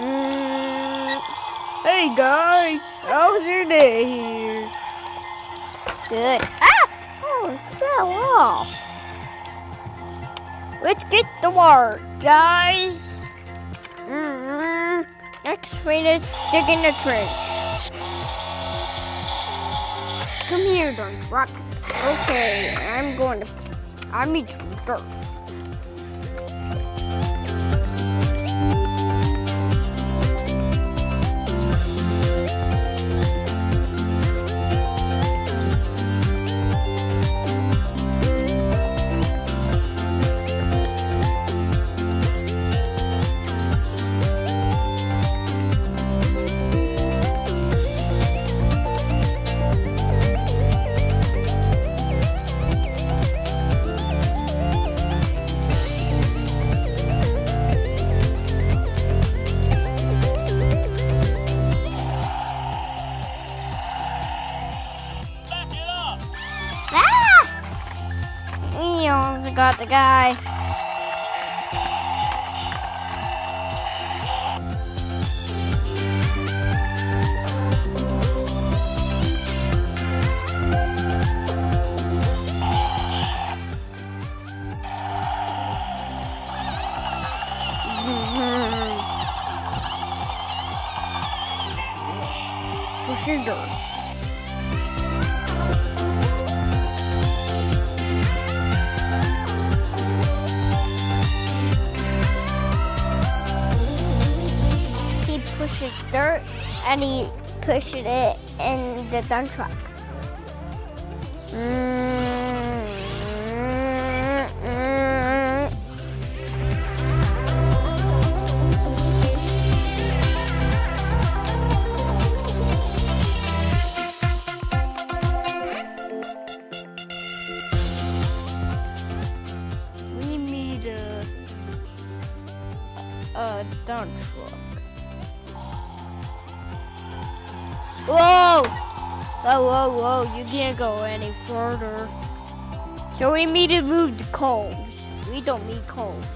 Mm, hey guys, how's your day here? Good. Ah! Oh, it fell off. Let's get to work, guys. Next, we just dig in the trench. Come here, Don Rock. Okay, I need some dirt. We almost got the guy. For sure. He pushes dirt and he pushes it in the dump truck. We need a dump truck. Whoa! Whoa, you can't go any further. So we need to move the coals. We don't need coals.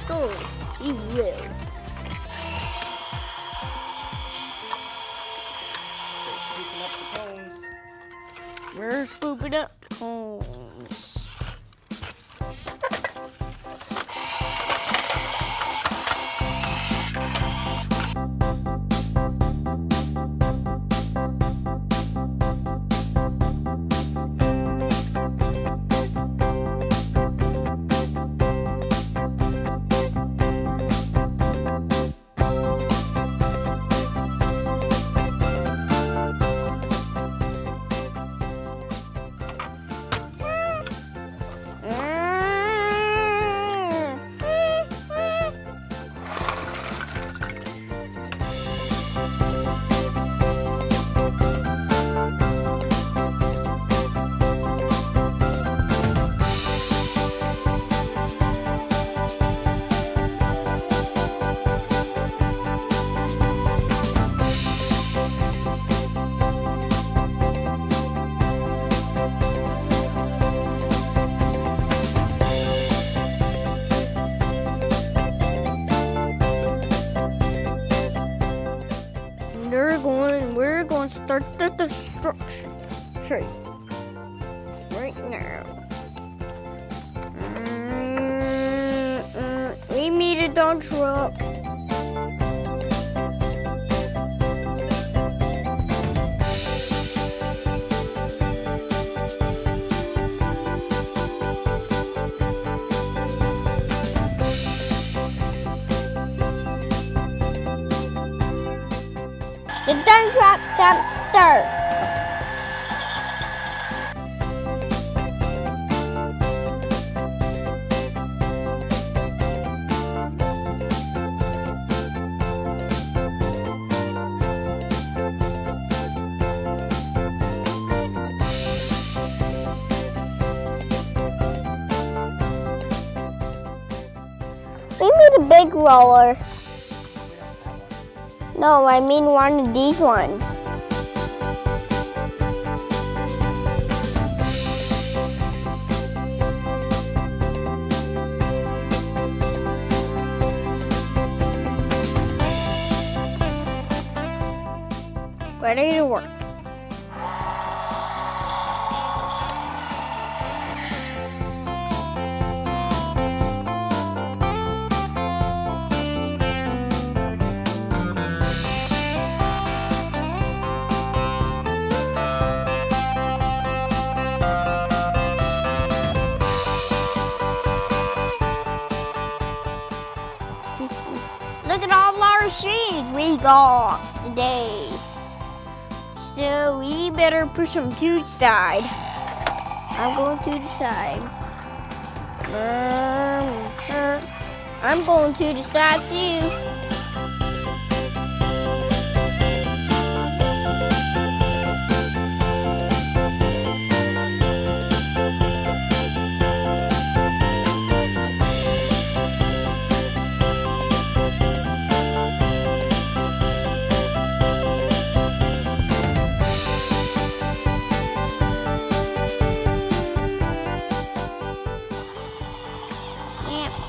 Sure, he will. We're scooping up the coals. We're going to start the destruction. Sure. Right now. We need a dump truck. The dump truck dumpster. We need a big roller. No, I mean one of these ones. Ready to work. Look at all our shoes we got today. So we better push them to the side. I'm going to the side. I'm going to the side too.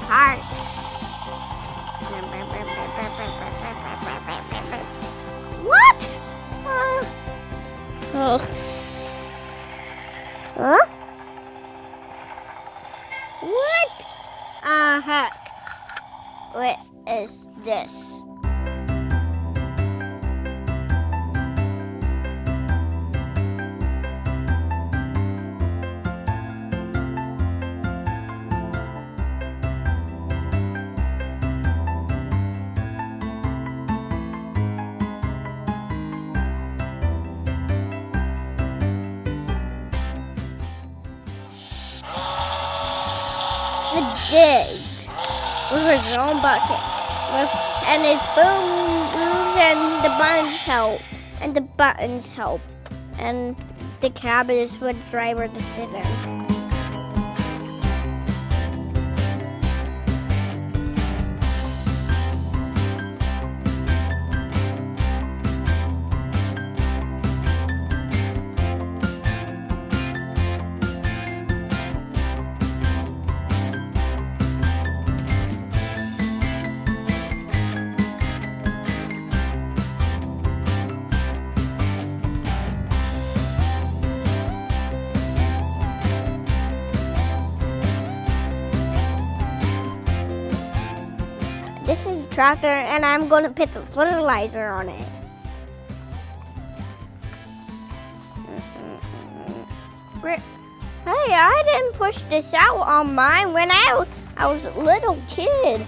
Park. What? Huh? What? Heck. What is this? The digs with his own bucket, and his boom moves, and the buttons help, and the cab is for the driver to sit in. This is a tractor, and I'm going to put the fertilizer on it. Hey, I didn't push this out on mine when I was a little kid.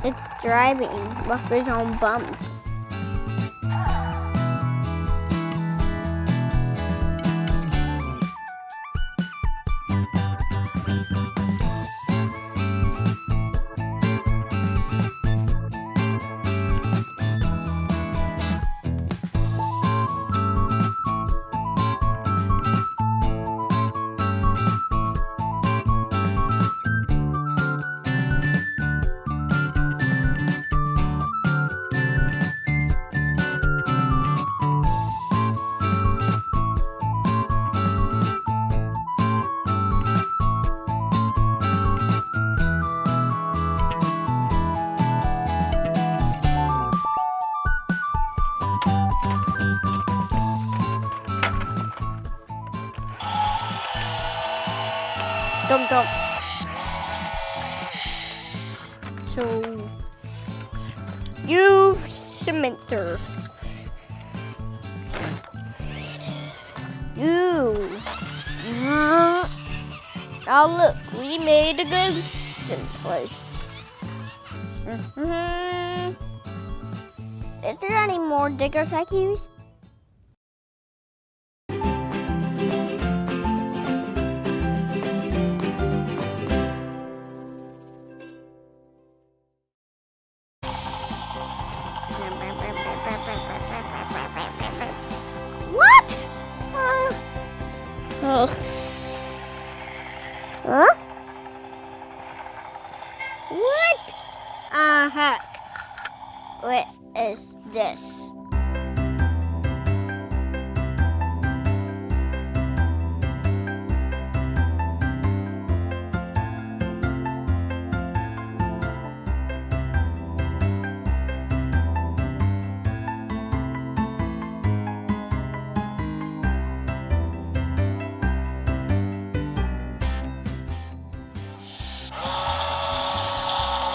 It's driving with his own bumps. Dump. So, use cementer. Ooh. Now look, we made a good place. Is there any more diggers I can use? What? Ugh. Huh? What? Heck. What is this?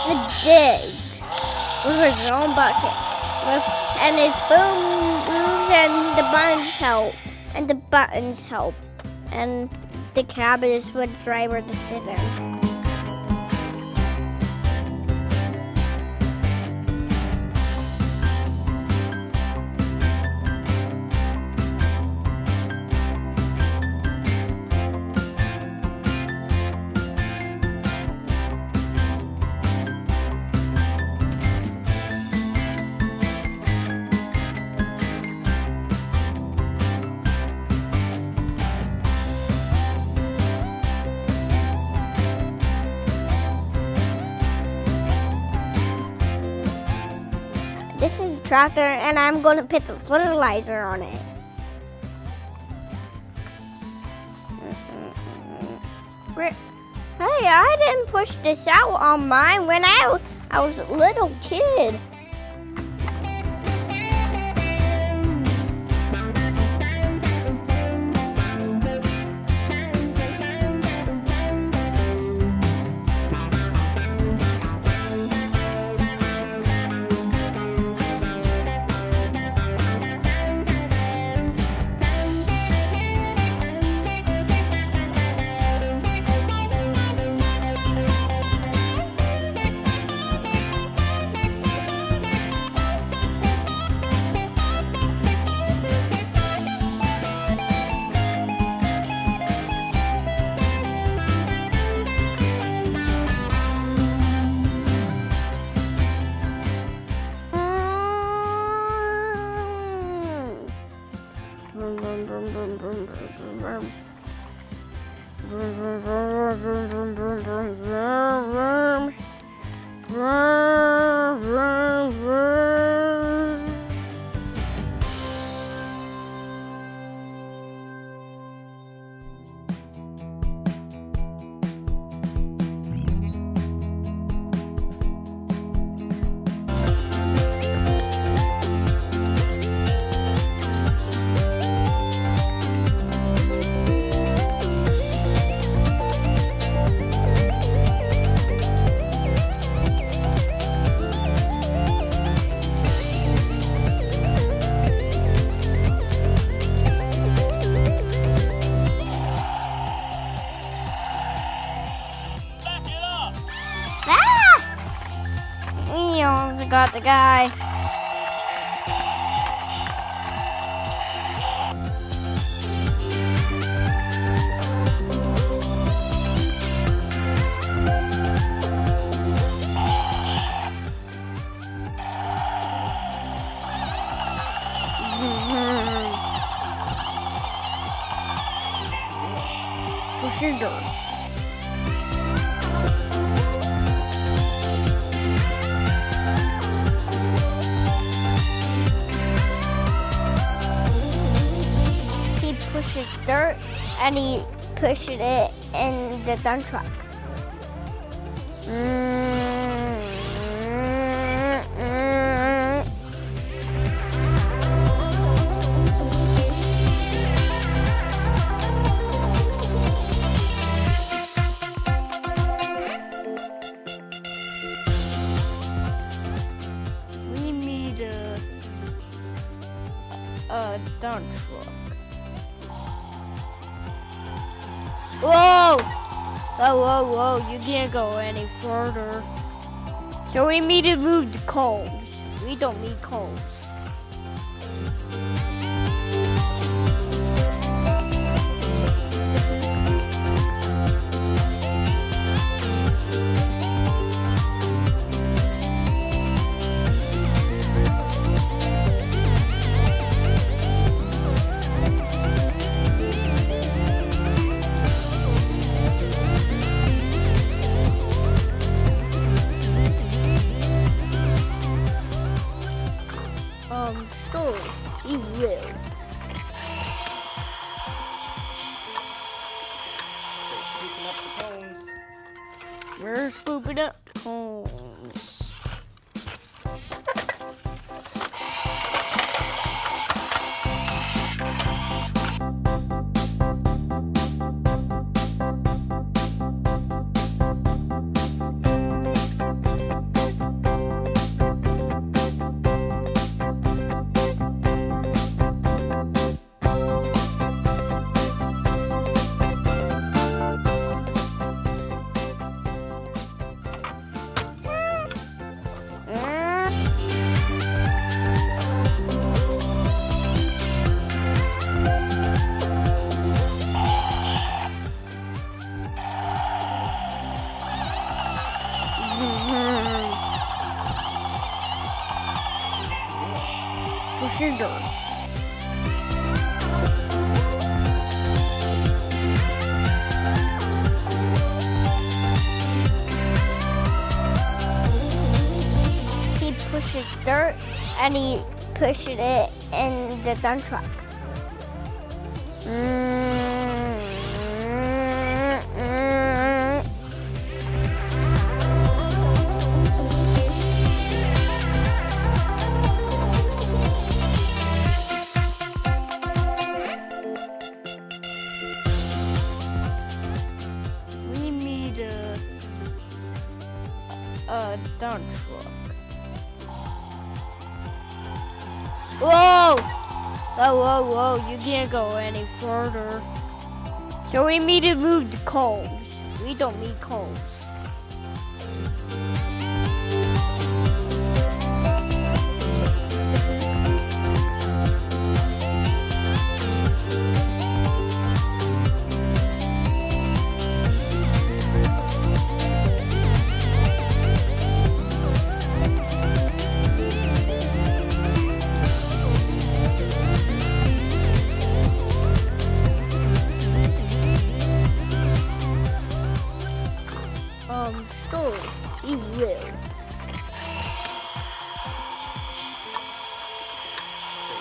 It digs with his own bucket. And his boom moves and the buttons help. And the buttons help. And the cabin is for the driver to sit in. This is a tractor, and I'm going to put the fertilizer on it. Hey, I didn't push this out on mine when I was a little kid. Got the guy. Push your door. Pushes dirt and he pushed it in the dump truck. dump truck. Whoa! Whoa, you can't go any further. So we need to move the coals. We don't need coals. Sure, we will. Scooping up the cones. We're scooping up the cones. Pushing dirt. He pushes dirt and he pushes it in the dump truck. We need a dump truck. Whoa! You can't go any further. So we need to move the coals. We don't need coals. Sure, we will.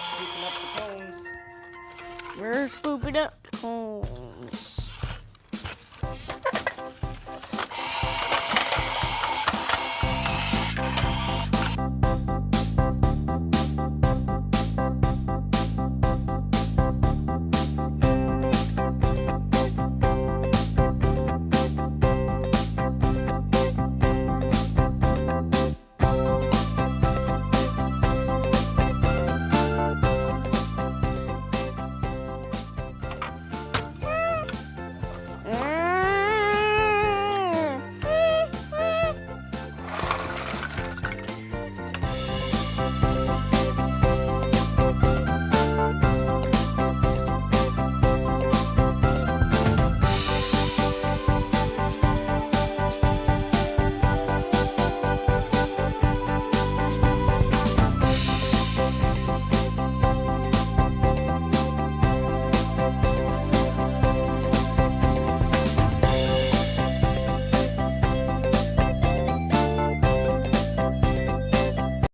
Scooping up the cones. We're scooping up the cones.